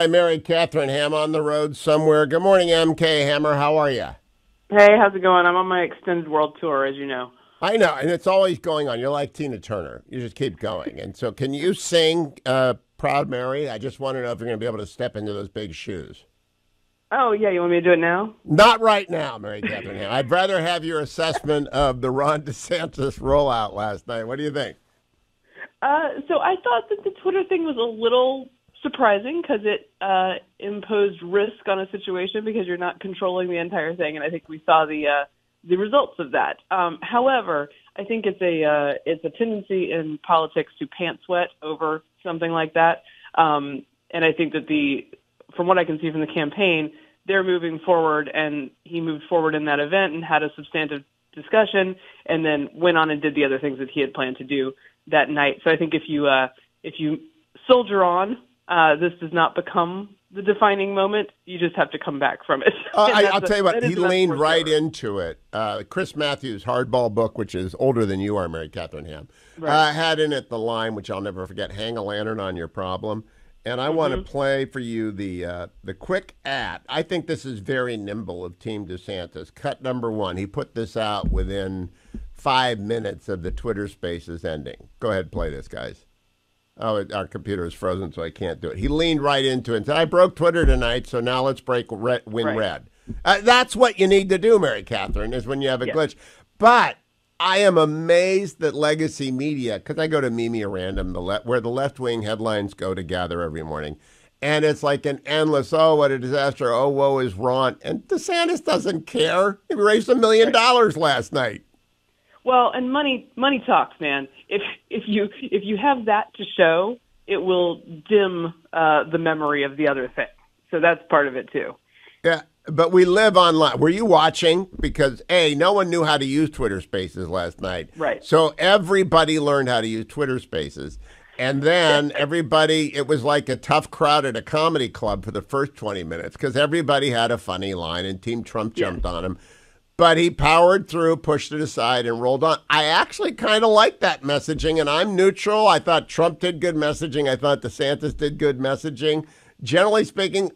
I married Katherine Ham on the road somewhere. Good morning, MK Hammer. How are you? Hey, how's it going? I'm on my extended world tour, as you know. I know, and it's always going on. You're like Tina Turner. You just keep going. And so, can you sing "Proud Mary"? I just want to know if you're going to be able to step into those big shoes. Oh, yeah, you want me to do it now? Not right now, Mary Katherine Ham. I'd rather have your assessment of the Ron DeSantis rollout last night. What do you think? So I thought that the Twitter thing was a little surprising because it imposed risk on a situation because you're not controlling the entire thing, and I think we saw the results of that. However, I think it's a tendency in politics to pant sweat over something like that, and I think that from what I can see from the campaign, they're moving forward, and he moved forward in that event and had a substantive discussion, and then went on and did the other things that he had planned to do that night. So I think if you soldier on, this does not become the defining moment. You just have to come back from it. I'll tell you what, he leaned right into it. Chris Matthews' Hardball book, which is older than you are, Mary Katherine Ham, Right. had in it the line, which I'll never forget, "Hang a lantern on your problem." And I want to play for you the quick ad. I think this is very nimble of Team DeSantis. Cut number one. He put this out within 5 minutes of the Twitter Spaces ending. Go ahead, play this, guys. Oh, our computer is frozen, so I can't do it. He leaned right into it and said, "I broke Twitter tonight, so now let's win red." That's what you need to do, Mary Katherine, is when you have a glitch. But I am amazed that legacy media, because I go to Mimi Random, where the left-wing headlines go to gather every morning, and it's like an endless, oh, what a disaster, oh, woe is Ron. And DeSantis doesn't care. He raised $1 million last night. Well, and money talks, man. If you have that to show, it will dim the memory of the other thing. So that's part of it too. Yeah, but we live online. Were you watching? Because no one knew how to use Twitter Spaces last night. Right. So everybody learned how to use Twitter Spaces. And then it was like a tough crowd at a comedy club for the first 20 minutes because everybody had a funny line and Team Trump jumped on him. But he powered through, pushed it aside, and rolled on. I actually kind of like that messaging, and I'm neutral. I thought Trump did good messaging. I thought DeSantis did good messaging. Generally speaking,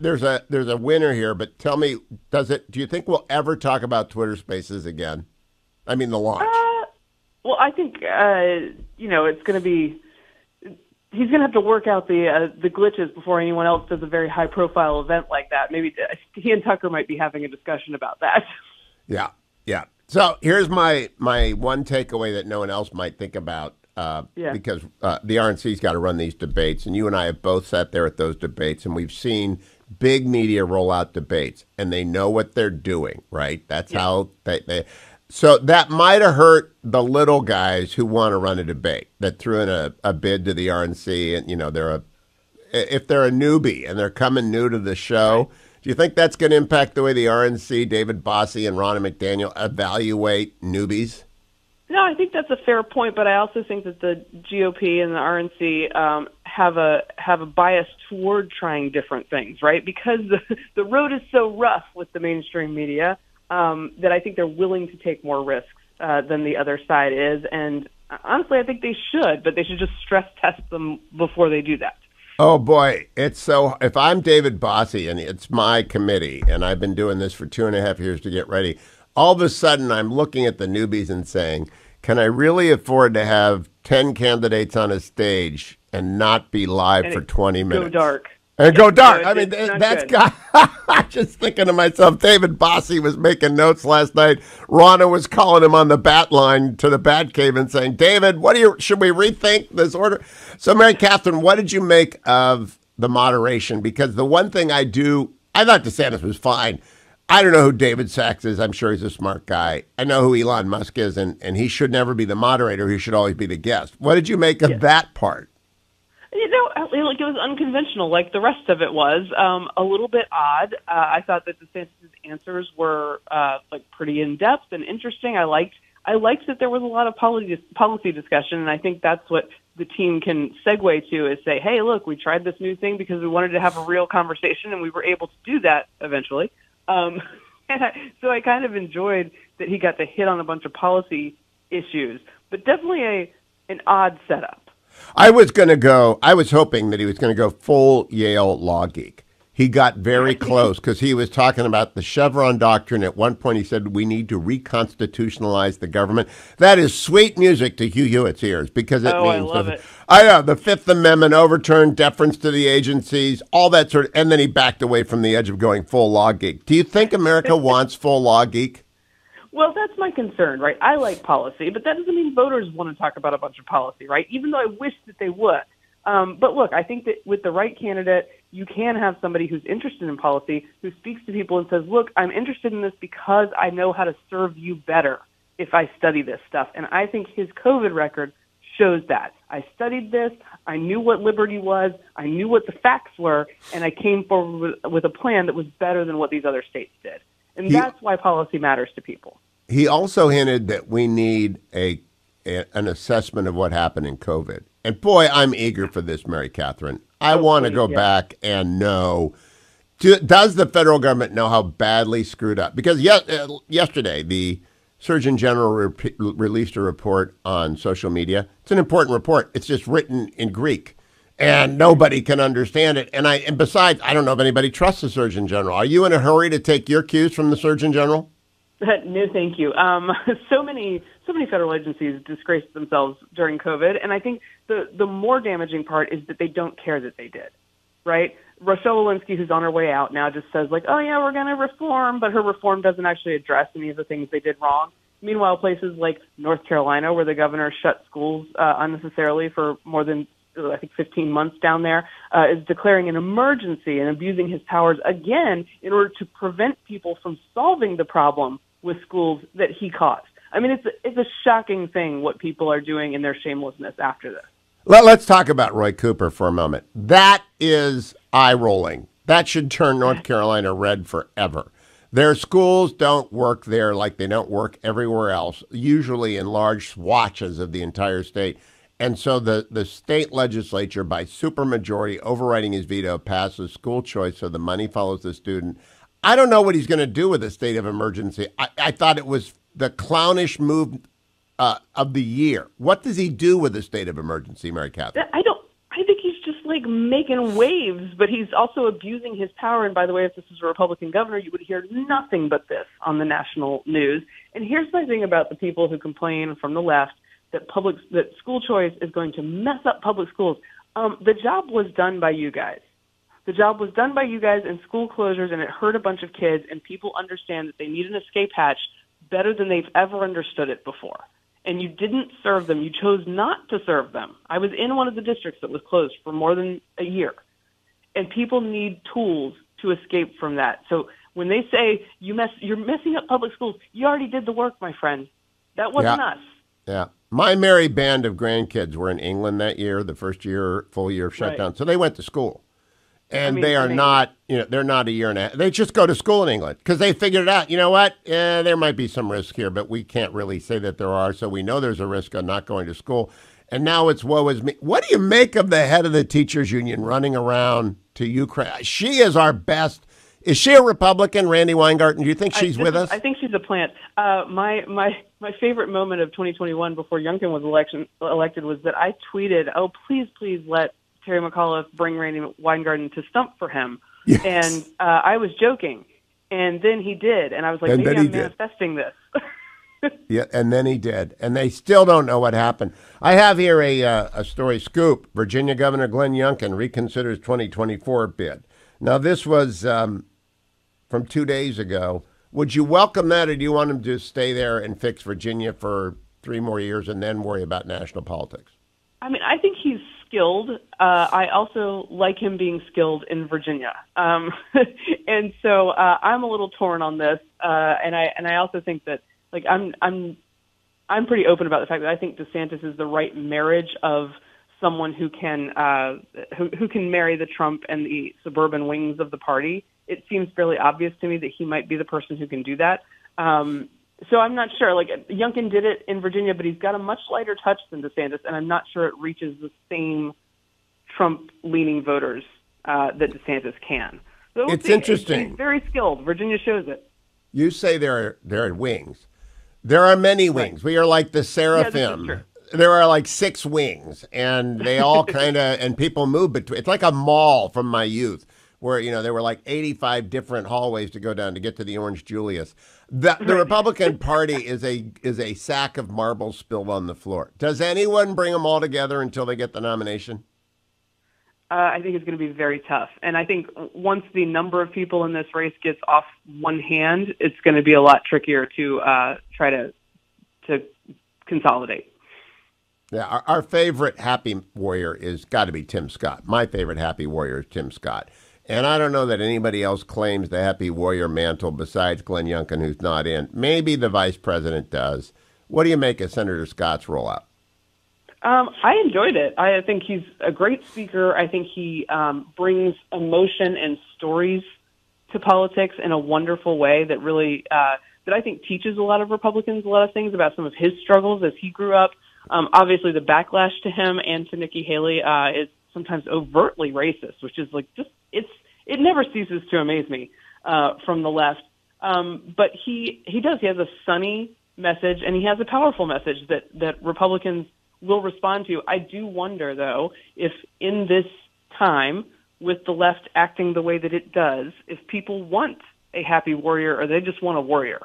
there's a winner here. But tell me, do you think we'll ever talk about Twitter Spaces again? I mean, the launch. Well, I think it's going to be. He's going to have to work out the glitches before anyone else does a very high-profile event like that. Maybe he and Tucker might be having a discussion about that. Yeah. So here's my one takeaway that no one else might think about, because the RNC's got to run these debates, and you and I have both sat there at those debates, and we've seen big media roll out debates, and they know what they're doing, right? That's how they. So that might have hurt the little guys who want to run a debate that threw in a bid to the RNC, and if they're a newbie and they're coming new to the show, do you think that's going to impact the way the RNC, David Bossie and Ronna McDaniel evaluate newbies? No, I think that's a fair point, but I also think that the GOP and the RNC have a bias toward trying different things, right? Because the road is so rough with the mainstream media. That I think they're willing to take more risks than the other side is. And honestly, I think they should, but they should just stress test them before they do that. Oh, boy. If I'm David Bossie and it's my committee, and I've been doing this for 2.5 years to get ready, all of a sudden I'm looking at the newbies and saying, can I really afford to have 10 candidates on a stage and not be live for 20 minutes? Go dark. And go dark. I mean, that's got. I'm just thinking to myself, David Bossie was making notes last night. Ronna was calling him on the bat line to the bat cave and saying, David, should we rethink this order? So, Mary Katherine, what did you make of the moderation? Because the one thing I thought DeSantis was fine. I don't know who David Sachs is. I'm sure he's a smart guy. I know who Elon Musk is, and he should never be the moderator. He should always be the guest. What did you make of that part? Like it was unconventional, like the rest of it was. A little bit odd. I thought that DeSantis' answers were pretty in depth and interesting. I liked that there was a lot of policy discussion, and I think that's what the team can segue to is say, hey, look, we tried this new thing because we wanted to have a real conversation, and we were able to do that eventually. So I kind of enjoyed that he got to hit on a bunch of policy issues, but definitely an odd setup. I was hoping that he was going to go full Yale law geek. He got very close because he was talking about the Chevron doctrine. At one point, he said, we need to reconstitutionalize the government. That is sweet music to Hugh Hewitt's ears because it means, I love it. I know, the Fifth Amendment, overturned deference to the agencies, all that sort of, and then he backed away from the edge of going full law geek. Do you think America wants full law geek? Well, that's my concern, right? I like policy, but that doesn't mean voters want to talk about a bunch of policy, right? Even though I wish that they would. But look, I think that with the right candidate, you can have somebody who's interested in policy, who speaks to people and says, look, I'm interested in this because I know how to serve you better if I study this stuff. And I think his COVID record shows that. I studied this. I knew what liberty was. I knew what the facts were. And I came forward with a plan that was better than what these other states did. And that's why policy matters to people. He also hinted that we need an assessment of what happened in COVID. And boy, I'm eager for this, Mary Catherine. I want to go back and know, does the federal government know how badly screwed up? Because yesterday, the Surgeon General released a report on social media. It's an important report. It's just written in Greek, and nobody can understand it. And besides, I don't know if anybody trusts the Surgeon General. Are you in a hurry to take your cues from the Surgeon General? No, thank you. So many federal agencies disgraced themselves during COVID, and I think the more damaging part is that they don't care that they did, right? Rochelle Walensky, who's on her way out now, just says like, oh yeah, we're going to reform, but her reform doesn't actually address any of the things they did wrong. Meanwhile, places like North Carolina, where the governor shut schools unnecessarily for more than, I think, 15 months down there, is declaring an emergency and abusing his powers again in order to prevent people from solving the problem with schools that he caused. I mean, it's a shocking thing what people are doing in their shamelessness after this. Let's talk about Roy Cooper for a moment. That is eye-rolling. That should turn North Carolina red forever. Their schools don't work there like they don't work everywhere else, usually in large swatches of the entire state. And so the state legislature, by supermajority, overriding his veto, passes school choice so the money follows the student. I don't know what he's going to do with a state of emergency. I thought it was the clownish move of the year. What does he do with a state of emergency, Mary Catherine? I think he's just like making waves, but he's also abusing his power. And by the way, if this was a Republican governor, you would hear nothing but this on the national news. And here's my thing about the people who complain from the left that school choice is going to mess up public schools. The job was done by you guys. The job was done by you guys in school closures, and it hurt a bunch of kids, and people understand that they need an escape hatch better than they've ever understood it before. And you didn't serve them. You chose not to serve them. I was in one of the districts that was closed for more than a year, and people need tools to escape from that. So when they say you're messing up public schools, you already did the work, my friend. That wasn't us. Yeah. My merry band of grandkids were in England that year, the first full year of shutdown. Right. So they went to school. And they are not, they're not a year and a half. They just go to school in England because they figured it out. You know what? There might be some risk here, but we can't really say that there are. So we know there's a risk of not going to school. And now it's woe is me. What do you make of the head of the teachers union running around to Ukraine? She is our best. Is she a Republican, Randy Weingarten? Do you think she's with us? I think she's a plant. My favorite moment of 2021 before Youngkin was elected was that I tweeted, oh, please let Terry McAuliffe bring Randy Weingarten to stump for him. Yes. And I was joking. And then he did. And I was like, maybe I'm manifesting this. Yeah, and then he did. And they still don't know what happened. I have here a story scoop. Virginia Governor Glenn Youngkin reconsiders 2024 bid. Now, this was from 2 days ago. Would you welcome that, or do you want him to stay there and fix Virginia for 3 more years and then worry about national politics? I mean, I think he's skilled. I also like him being skilled in Virginia. And so I'm a little torn on this. And I also think that, like, I'm pretty open about the fact that I think DeSantis is the right marriage of someone who can marry the Trump and the suburban wings of the party. It seems fairly obvious to me that he might be the person who can do that. So I'm not sure. Like, Youngkin did it in Virginia, but he's got a much lighter touch than DeSantis, and I'm not sure it reaches the same Trump-leaning voters that DeSantis can. So it's interesting. He's very skilled. Virginia shows it. You say there are wings. There are many wings. Right. We are like the seraphim. Yeah, there are like 6 wings, and they all kind of, and people move between. It's like a mall from my youth, where there were like 85 different hallways to go down to get to the Orange Julius. The Republican Party is a sack of marbles spilled on the floor. Does anyone bring them all together until they get the nomination? I think it's going to be very tough. And I think once the number of people in this race gets off one hand, it's going to be a lot trickier to try to consolidate. Yeah, our favorite happy warrior is got to be Tim Scott. My favorite happy warrior is Tim Scott. And I don't know that anybody else claims the happy warrior mantle besides Glenn Youngkin, who's not in. Maybe the vice president does. What do you make of Senator Scott's rollout? I enjoyed it. I think he's a great speaker. I think he brings emotion and stories to politics in a wonderful way that really, that I think teaches a lot of Republicans a lot of things about some of his struggles as he grew up. Obviously, the backlash to him and to Nikki Haley is sometimes overtly racist, which is like it never ceases to amaze me from the left. But he has a sunny message, and he has a powerful message that Republicans will respond to. I do wonder, though, if in this time, with the left acting the way that it does, if people want a happy warrior or they just want a warrior.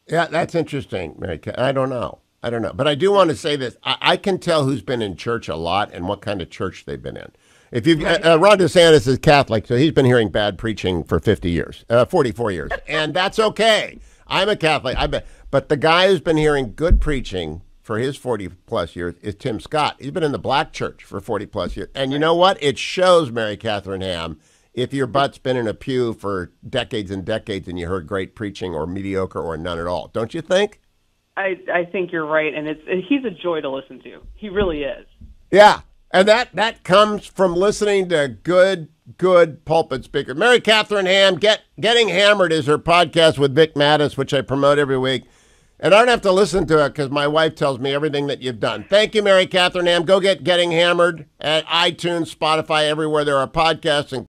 Yeah, that's interesting, Mary. I don't know. But I do want to say this. I can tell who's been in church a lot and what kind of church they've been in. If you Ron DeSantis is Catholic, so he's been hearing bad preaching for 44 years, and that's okay. I'm a Catholic. I bet. But the guy who's been hearing good preaching for his 40-plus years is Tim Scott. He's been in the black church for 40-plus years. And you know what? It shows, Mary Katherine Ham, if your butt's been in a pew for decades and decades and you heard great preaching or mediocre or none at all. Don't you think? I think you're right, and he's a joy to listen to. He really is. Yeah, and that comes from listening to good pulpit speakers. Mary Katherine Ham, Getting Hammered is her podcast with Vic Mattis, which I promote every week. And I don't have to listen to it because my wife tells me everything that you've done. Thank you, Mary Katherine Ham. Go get Getting Hammered at iTunes, Spotify, everywhere there are podcasts. And